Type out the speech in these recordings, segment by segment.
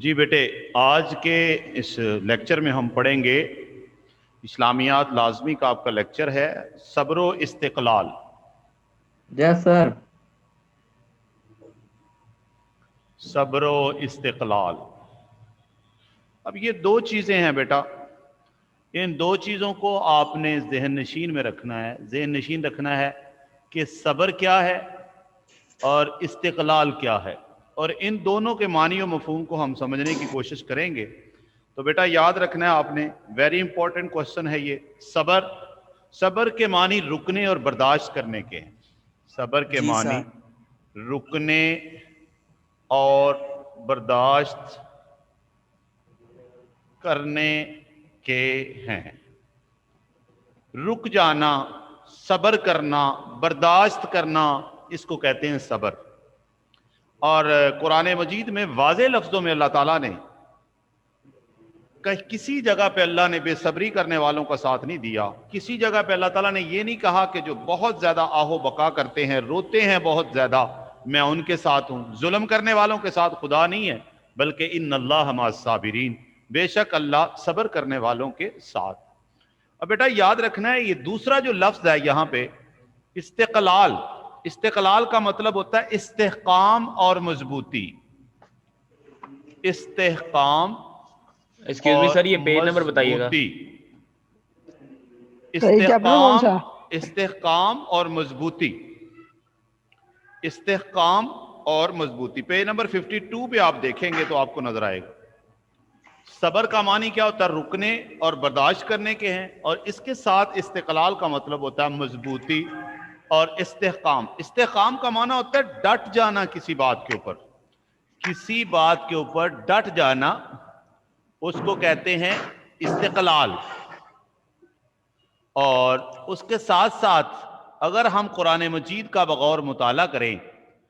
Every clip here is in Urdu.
جی بیٹے، آج کے اس لیکچر میں ہم پڑھیں گے اسلامیات لازمی کا آپ کا لیکچر ہے، صبر و استقلال۔ یس سر۔ صبر و استقلال، اب یہ دو چیزیں ہیں بیٹا، ان دو چیزوں کو آپ نے ذہن نشین میں رکھنا ہے، ذہن نشین رکھنا ہے کہ صبر کیا ہے اور استقلال کیا ہے، اور ان دونوں کے معنی و مفہوم کو ہم سمجھنے کی کوشش کریں گے۔ تو بیٹا یاد رکھنا ہے آپ نے، ویری امپورٹنٹ کوشچن ہے یہ۔ صبر کے معنی رکنے اور برداشت کرنے کے ہیں۔ صبر کے جی معنی سر۔ رکنے اور برداشت کرنے کے ہیں۔ رک جانا، صبر کرنا، برداشت کرنا، اس کو کہتے ہیں صبر۔ اور قرآن مجید میں واضح لفظوں میں اللہ تعالیٰ نے کسی جگہ پہ اللہ نے بے صبری کرنے والوں کا ساتھ نہیں دیا، کسی جگہ پہ اللہ تعالیٰ نے یہ نہیں کہا کہ جو بہت زیادہ آہو بکا کرتے ہیں، روتے ہیں بہت زیادہ، میں ان کے ساتھ ہوں۔ ظلم کرنے والوں کے ساتھ خدا نہیں ہے، بلکہ ان اللہ مع الصابرین، بے شک اللہ صبر کرنے والوں کے ساتھ۔ اب بیٹا یاد رکھنا ہے، یہ دوسرا جو لفظ ہے یہاں پہ استقلال، استقلال کا مطلب ہوتا ہے استحکام اور مضبوطی۔ استحکام ایکسکیوز می اور سر، یہ پیج نمبر بتائیے گا۔ مضبوطی۔ صحیح چیپٹر کون سا؟ استحکام اور مضبوطی، استحکام اور مضبوطی۔ پیج نمبر 52 پہ آپ دیکھیں گے تو آپ کو نظر آئے گا۔ صبر کا معنی کیا ہوتا ہے؟ رکنے اور برداشت کرنے کے ہیں، اور اس کے ساتھ استقلال کا مطلب ہوتا ہے مضبوطی اور استحکام۔ استحکام کا معنی ہوتا ہے ڈٹ جانا کسی بات کے اوپر، کسی بات کے اوپر ڈٹ جانا، اس کو کہتے ہیں استقلال۔ اور اس کے ساتھ ساتھ اگر ہم قرآن مجید کا بغور مطالعہ کریں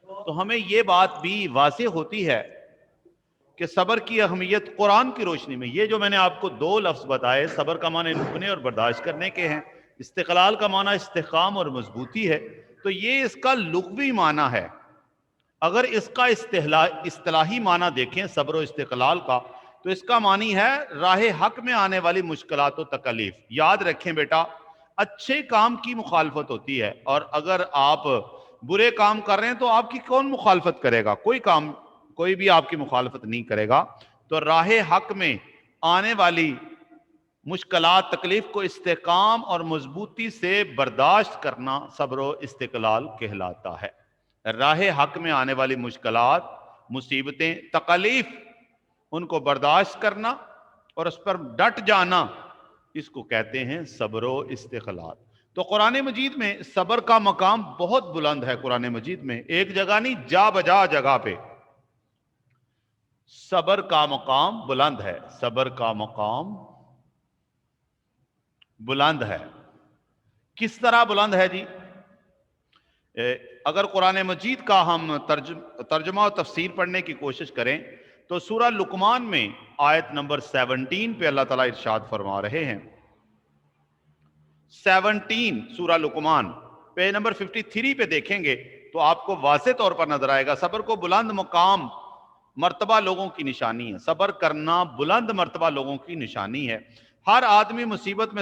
تو ہمیں یہ بات بھی واضح ہوتی ہے کہ صبر کی اہمیت قرآن کی روشنی میں، یہ جو میں نے آپ کو دو لفظ بتائے، صبر کا معنی رکنے اور برداشت کرنے کے ہیں، استقلال کا معنی استحکام اور مضبوطی ہے، تو یہ اس کا لغوی معنی ہے۔ اگر اس کا اصطلاحی معنی دیکھیں صبر و استقلال کا، تو اس کا معنی ہے راہ حق میں آنے والی مشکلات و تکالیف۔ یاد رکھیں بیٹا، اچھے کام کی مخالفت ہوتی ہے، اور اگر آپ برے کام کر رہے ہیں تو آپ کی کون مخالفت کرے گا؟ کوئی بھی آپ کی مخالفت نہیں کرے گا۔ تو راہ حق میں آنے والی مشکلات، تکلیف کو استحکام اور مضبوطی سے برداشت کرنا صبر و استقلال کہلاتا ہے۔ راہ حق میں آنے والی مشکلات، مصیبتیں، تکالیف، ان کو برداشت کرنا اور اس پر ڈٹ جانا، اس کو کہتے ہیں صبر و استقلال۔ تو قرآن مجید میں صبر کا مقام بہت بلند ہے۔ قرآن مجید میں ایک جگہ نہیں، جا بجا جگہ پہ صبر کا مقام بلند ہے۔ صبر کا مقام بلند ہے۔ کس طرح بلند ہے جی؟ اگر قرآن مجید کا ہم ترجمہ و تفسیر پڑھنے کی کوشش کریں تو سورہ لقمان میں آیت نمبر 17 پہ اللہ تعالیٰ ارشاد فرما رہے ہیں۔ 17 سورہ لقمان، پیج نمبر 53 پہ دیکھیں گے تو آپ کو واضح طور پر نظر آئے گا، صبر کو بلند مقام مرتبہ لوگوں کی نشانی ہے۔ صبر کرنا بلند مرتبہ لوگوں کی نشانی ہے۔ ہر آدمی مصیبت میں